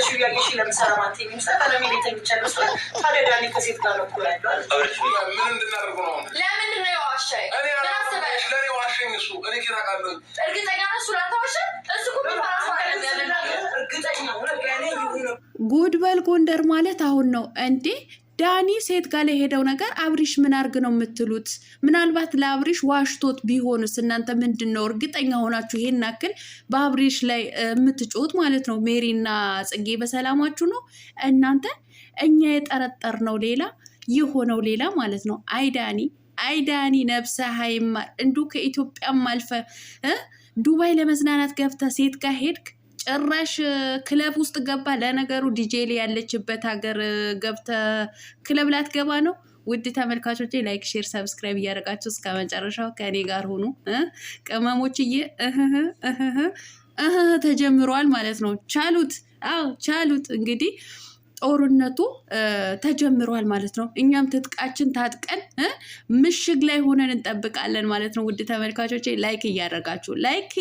ያለሽ ያየሽ ለምሳሌ ማለት ይምሰል አለሚ ቤት የሚቻለው ሰው ታዲያ ዳኒ ከሴት ጋር ነው ያለው አይደል? ምን እንድናደርጉ ነው? ለምን ነው ያዋሻይ? ለኔ ዋሽኝ እሱ እኔ ኪራ ካለው እርግጠኛ ነው እሱ ላታዋሽ እሱ እኮ ቢፈራስ ማለት ያለና እርግጠኛ ነው። ጉድበል ጎንደር ማለት አሁን ነው እንዴ? ዳኒ ሴት ጋር ላይ ሄደው ነገር አብሪሽ ምን አርግ ነው የምትሉት? ምናልባት ለአብሪሽ ዋሽቶት ቢሆንስ እናንተ ምንድን ነው እርግጠኛ ሆናችሁ ይሄን ያክል በአብሪሽ ላይ የምትጮት ማለት ነው? ሜሪና ጽጌ በሰላማችሁ ነው እናንተ? እኛ የጠረጠርነው ሌላ የሆነው ሌላ ማለት ነው። አይዳኒ ነብሰ ሃይማር እንዱ ከኢትዮጵያም አልፈ ዱባይ ለመዝናናት ገብተ ሴት ጋር ሄድክ። ጭራሽ ክለብ ውስጥ ገባ። ለነገሩ ዲጄሊ ያለችበት ሀገር ገብተ ክለብ ላትገባ ነው? ውድ ተመልካቾቼ ላይክ፣ ሼር፣ ሰብስክራይብ እያደረጋችሁ እስከ መጨረሻው ከእኔ ጋር ሆኑ። ቅመሞችዬ ተጀምሯል ማለት ነው። ቻሉት። አዎ ቻሉት። እንግዲህ ጦርነቱ ተጀምሯል ማለት ነው። እኛም ትጥቃችን ታጥቀን ምሽግ ላይ ሆነን እንጠብቃለን ማለት ነው። ውድ ተመልካቾቼ ላይክ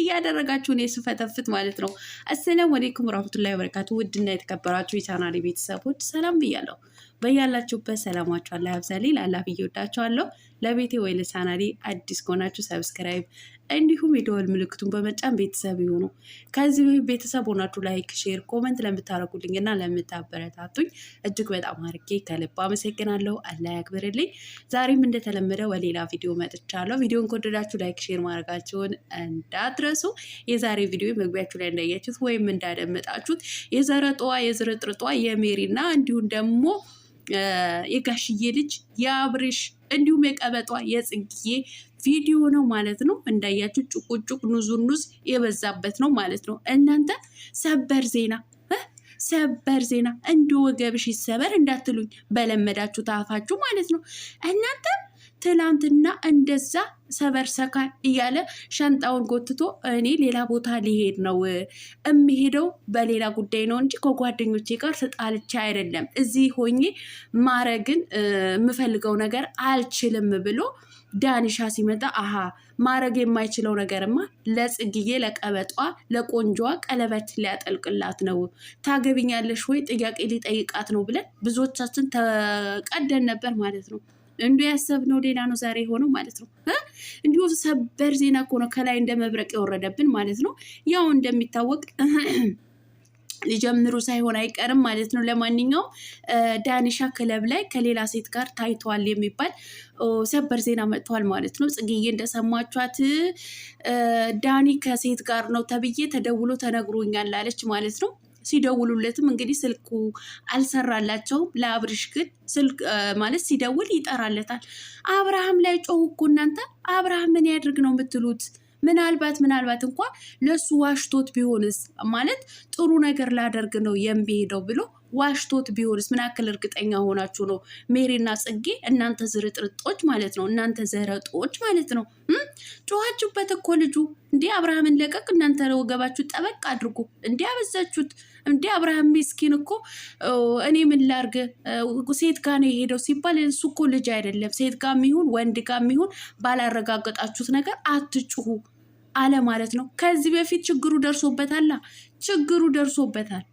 እያደረጋችሁ እኔ ስፈተፍት ማለት ነው። አሰላሙ አለይኩም ወራህመቱላሂ ወበረካቱ። ውድና የተከበራችሁ የቻናሌ ቤተሰቦች ሰላም ብያለሁ። በያላችሁበት ሰላማችሁ አላህ ያብዛልኝ። ላላህ ብዬ ወዳችኋለሁ። ለቤቴ ወይ ለቻናሌ አዲስ ከሆናችሁ ሰብስክራይብ እንዲሁም የደወል ምልክቱን በመጫን ቤተሰብ ይሁኑ። ከዚህ ቤተሰብ ሆናችሁ ላይክ፣ ሼር፣ ኮመንት ለምታረጉልኝ እና ለምታበረታቱኝ እጅግ በጣም አድርጌ ከልብ አመሰግናለሁ። አላህ ያክብርልኝ። ዛሬም እንደተለመደ በሌላ ቪዲዮ መጥቻለሁ። ቪዲዮን ከወደዳችሁ ላይክ፣ ሼር ማድረጋችሁን እንዳትረሱ። የዛሬ ቪዲዮ መግቢያችሁ ላይ እንዳያችሁት ወይም እንዳደመጣችሁት የዘረጧ የዝርጥርጧ የሜሪና እንዲሁም ደግሞ የጋሽዬ ልጅ የአብርሽ እንዲሁም የቀበጧ የጽጌ ቪዲዮ ነው ማለት ነው። እንዳያችሁ ጭቁጭቅ ኑዙኑዝ የበዛበት ነው ማለት ነው። እናንተ ሰበር ዜና እንደ ወገብሽ ይሰበር እንዳትሉኝ በለመዳችሁ ታፋችሁ ማለት ነው። እናንተ ትላንትና እንደዛ ሰበር ሰካ እያለ ሻንጣውን ጎትቶ እኔ ሌላ ቦታ ሊሄድ ነው የሚሄደው በሌላ ጉዳይ ነው እንጂ ከጓደኞቼ ጋር ተጣልቼ አይደለም፣ እዚህ ሆኜ ማረግን የምፈልገው ነገር አልችልም ብሎ ዳኒሻ ሲመጣ ማረግ የማይችለው ነገርማ ለጽግዬ ለቀበጧ ለቆንጆዋ ቀለበት ሊያጠልቅላት ነው። ታገቢኛለሽ ወይ ጥያቄ ሊጠይቃት ነው ብለን ብዙዎቻችን ተቀደን ነበር ማለት ነው። እንዱ ያሰብነው ሌላ ነው ዛሬ ሆነው ማለት ነው። እንዲሁ ሰበር ዜና እኮ ነው ከላይ እንደ መብረቅ የወረደብን ማለት ነው። ያው እንደሚታወቅ ሊጀምሩ ሳይሆን አይቀርም ማለት ነው። ለማንኛውም ዳኒሻ ክለብ ላይ ከሌላ ሴት ጋር ታይቷል የሚባል ሰበር ዜና መጥቷል ማለት ነው። ጽጌዬ እንደሰማችኋት ዳኒ ከሴት ጋር ነው ተብዬ ተደውሎ ተነግሮኛል አለች ማለት ነው። ሲደውሉለትም እንግዲህ ስልኩ አልሰራላቸውም። ለአብርሽ ግን ስልክ ማለት ሲደውል ይጠራለታል። አብርሃም ላይ ጮሁ እኮ እናንተ። አብርሃም ምን ያድርግ ነው የምትሉት? ምናልባት እንኳ ለሱ ዋሽቶት ቢሆንስ ማለት ጥሩ ነገር ላደርግ ነው የሚሄደው ብሎ ዋሽቶት ቢሆንስ? ምን ያክል እርግጠኛ ሆናችሁ ነው? ሜሪና ጽጌ እናንተ ዝርጥርጦች ማለት ነው። እናንተ ዘረጦች ማለት ነው። ጮኋችሁበት እኮ ልጁ እንዲህ አብርሃምን ለቀቅ። እናንተ ወገባችሁ ጠበቅ አድርጉ። እንዲህ አበዛችሁት። እንዲህ አብርሃም ሚስኪን እኮ እኔ ምን ላርግ ሴት ጋር ነው የሄደው ሲባል እሱ እኮ ልጅ አይደለም። ሴት ጋር የሚሆን ወንድ ጋር የሚሆን ባላረጋገጣችሁት ነገር አትጩሁ አለ ማለት ነው። ከዚህ በፊት ችግሩ ደርሶበታል።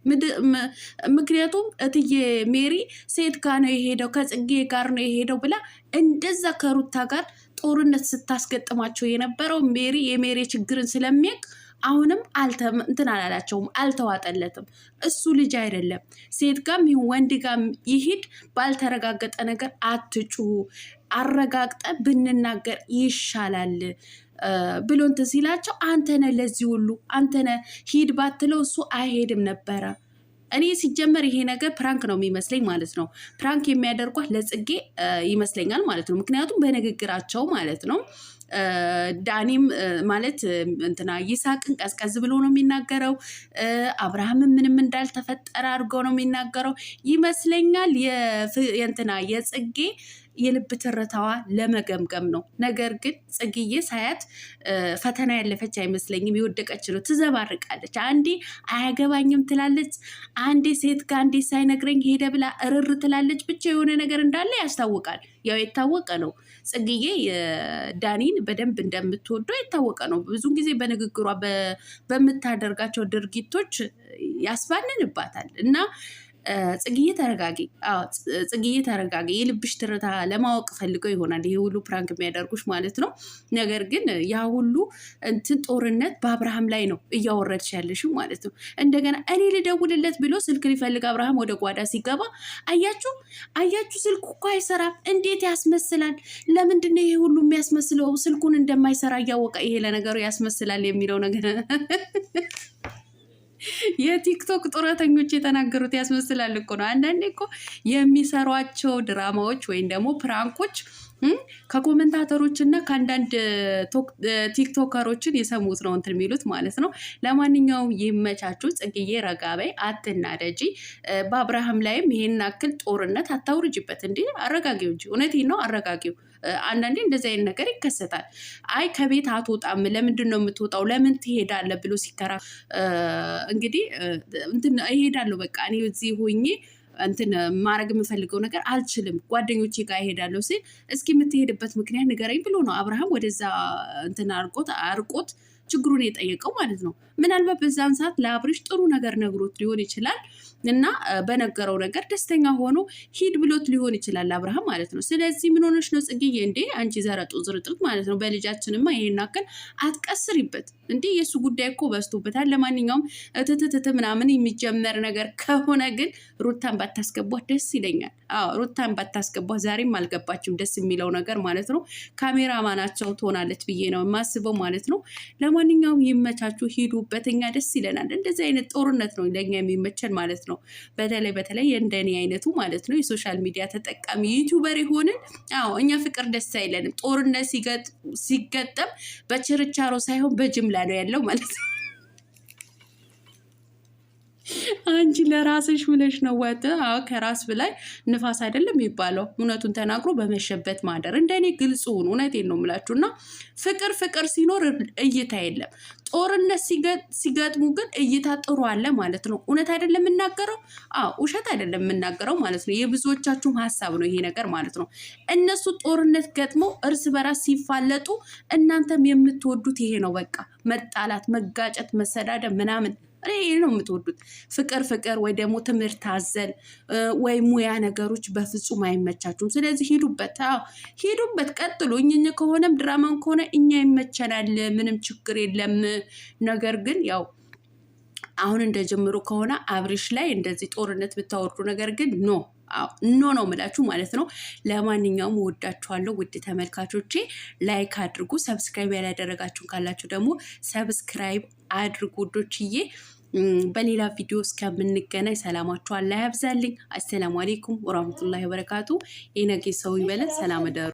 ምክንያቱም እትዬ ሜሪ ሴት ጋር ነው የሄደው ከጽጌ ጋር ነው የሄደው ብላ እንደዛ ከሩታ ጋር ጦርነት ስታስገጥማቸው የነበረው የሜሪ ችግርን ስለሚያውቅ አሁንም እንትን አላላቸውም፣ አልተዋጠለትም። እሱ ልጅ አይደለም። ሴት ጋም ይሁን ወንድ ጋም ይሂድ ባልተረጋገጠ ነገር አትጩሁ፣ አረጋግጠ ብንናገር ይሻላል ብሎ እንትን ሲላቸው አንተነ ለዚህ ሁሉ አንተነ ሂድ ባትለው እሱ አይሄድም ነበረ። እኔ ሲጀመር ይሄ ነገር ፕራንክ ነው የሚመስለኝ ማለት ነው። ፕራንክ የሚያደርጓት ለጽጌ ይመስለኛል ማለት ነው። ምክንያቱም በንግግራቸው ማለት ነው ዳኒም ማለት እንትና ይሳቅን ቀዝቀዝ ብሎ ነው የሚናገረው። አብርሃምን ምንም እንዳልተፈጠረ አድርገው ነው የሚናገረው ይመስለኛል። የእንትና የጽጌ የልብ ትርታዋ ለመገምገም ነው። ነገር ግን ጽጌዬ ሳያት ፈተና ያለፈች አይመስለኝም። የወደቀች ነው። ትዘባርቃለች። አንዴ አያገባኝም ትላለች፣ አንዴ ሴት ጋር አንዴ ሳይነግረኝ ሄደ ብላ እርር ትላለች። ብቻ የሆነ ነገር እንዳለ ያስታውቃል። ያው የታወቀ ነው። ጽጌዬ ዳኒን በደንብ እንደምትወደው የታወቀ ነው። ብዙን ጊዜ በንግግሯ በምታደርጋቸው ድርጊቶች ያስባንንባታል እና ጽጌዬ ተረጋጊ፣ ጽጌዬ ተረጋጊ። የልብሽ ትርታ ለማወቅ ፈልገው ይሆናል ይሄ ሁሉ ፕራንክ የሚያደርጉሽ ማለት ነው። ነገር ግን ያ ሁሉ እንትን ጦርነት በአብርሃም ላይ ነው እያወረድሽ ያለሽው ማለት ነው። እንደገና እኔ ልደውልለት ብሎ ስልክ ሊፈልግ አብርሃም ወደ ጓዳ ሲገባ አያችሁ፣ ስልኩ እኮ አይሰራም። እንዴት ያስመስላል? ለምንድን ነው ይሄ ሁሉ የሚያስመስለው? ስልኩን እንደማይሰራ እያወቀ ይሄ ለነገሩ ያስመስላል የሚለው ነገር የቲክቶክ ጡረተኞች የተናገሩት ያስመስላል እኮ ነው። አንዳንዴ እኮ የሚሰሯቸው ድራማዎች ወይም ደግሞ ፕራንኮች ከኮመንታተሮች እና ከአንዳንድ ቲክቶከሮችን የሰሙት ነው እንትን የሚሉት ማለት ነው። ለማንኛውም ይመቻችሁ። ጽጌዬ ረጋ በይ፣ አትናደጂ። በአብርሃም ላይም ይሄን አክል ጦርነት አታውርጅበት። እንዲ አረጋጊው እንጂ እውነቴን ነው አረጋጊው። አንዳንዴ እንደዚህ አይነት ነገር ይከሰታል። አይ ከቤት አትወጣም፣ ለምንድን ነው የምትወጣው? ለምን ትሄዳለህ ብሎ ሲከራ እንግዲህ እንትን እሄዳለሁ በቃ እኔ እዚህ ሆኜ እንትን ማድረግ የምፈልገው ነገር አልችልም፣ ጓደኞቼ ጋር እሄዳለሁ ሲል እስኪ የምትሄድበት ምክንያት ንገረኝ ብሎ ነው አብርሃም ወደዛ እንትን አርቆት ችግሩን የጠየቀው ማለት ነው። ምናልባት በዛን ሰዓት ለአብርሽ ጥሩ ነገር ነግሮት ሊሆን ይችላል እና በነገረው ነገር ደስተኛ ሆኖ ሂድ ብሎት ሊሆን ይችላል አብርሃም ማለት ነው። ስለዚህ ምን ሆነሽ ነው ጽጌዬ? እንዴ አንቺ ዘረጡ ዝርጥርት ማለት ነው። በልጃችንማ ይሄን አክል አትቀስሪበት እንዴ! የእሱ ጉዳይ እኮ በዝቶበታል። ለማንኛውም እትትትት ምናምን የሚጀመር ነገር ከሆነ ግን ሩታን ባታስገቧት ደስ ይለኛል። ሩታን ባታስገቧት፣ ዛሬም አልገባችም። ደስ የሚለው ነገር ማለት ነው ካሜራማናቸው ትሆናለች ብዬ ነው የማስበው ማለት ነው። ለማንኛውም ይመቻችሁ፣ ሂዱበት። እኛ ደስ ይለናል። እንደዚህ አይነት ጦርነት ነው ለእኛ የሚመቸን ማለት ነው። በተለይ እንደኔ አይነቱ ማለት ነው የሶሻል ሚዲያ ተጠቃሚ ዩቲዩበር የሆንን እኛ ፍቅር ደስ አይለንም። ጦርነት ሲገጠም በችርቻሮ ሳይሆን በጅምላ ነው ያለው ማለት ነው። አንቺ ለራስሽ ብለሽ ነው ወጥ ከራስ በላይ ንፋስ አይደለም የሚባለው። እውነቱን ተናግሮ በመሸበት ማደር። እንደኔ ግልጽ ሁኑ። እውነቴን ነው የምላችሁ። እና ፍቅር ሲኖር እይታ የለም። ጦርነት ሲገጥሙ ግን እይታ ጥሩ አለ ማለት ነው። እውነት አይደለም የምናገረው? ውሸት አይደለም የምናገረው ማለት ነው። የብዙዎቻችሁም ሀሳብ ነው ይሄ ነገር ማለት ነው። እነሱ ጦርነት ገጥመው እርስ በራስ ሲፋለጡ እናንተም የምትወዱት ይሄ ነው። በቃ መጣላት፣ መጋጨት፣ መሰዳደብ ምናምን ይሄ ነው የምትወዱት። ፍቅር ወይ ደግሞ ትምህርት አዘል ወይ ሙያ ነገሮች በፍጹም አይመቻችሁም። ስለዚህ ሂዱበት፣ ቀጥሉ። እኝኝ ከሆነም ድራማን ከሆነ እኛ ይመቸናል፣ ምንም ችግር የለም። ነገር ግን ያው አሁን እንደጀምሩ ከሆነ አብርሽ ላይ እንደዚህ ጦርነት ብታወርዱ ነገር ግን ኖ ነው የምላችሁ ማለት ነው። ለማንኛውም ወዳችኋለሁ ውድ ተመልካቾቼ። ላይክ አድርጉ። ሰብስክራይብ ያላደረጋችሁን ካላችሁ ደግሞ ሰብስክራይብ አድርጉ ውዶችዬ። በሌላ ቪዲዮ እስከምንገናኝ ሰላማችሁ አላህ ያብዛልኝ። አሰላሙ አሌይኩም ወራህመቱላሂ ወበረካቱ። የነገ ሰው ይበለን። ሰላም እደሩ።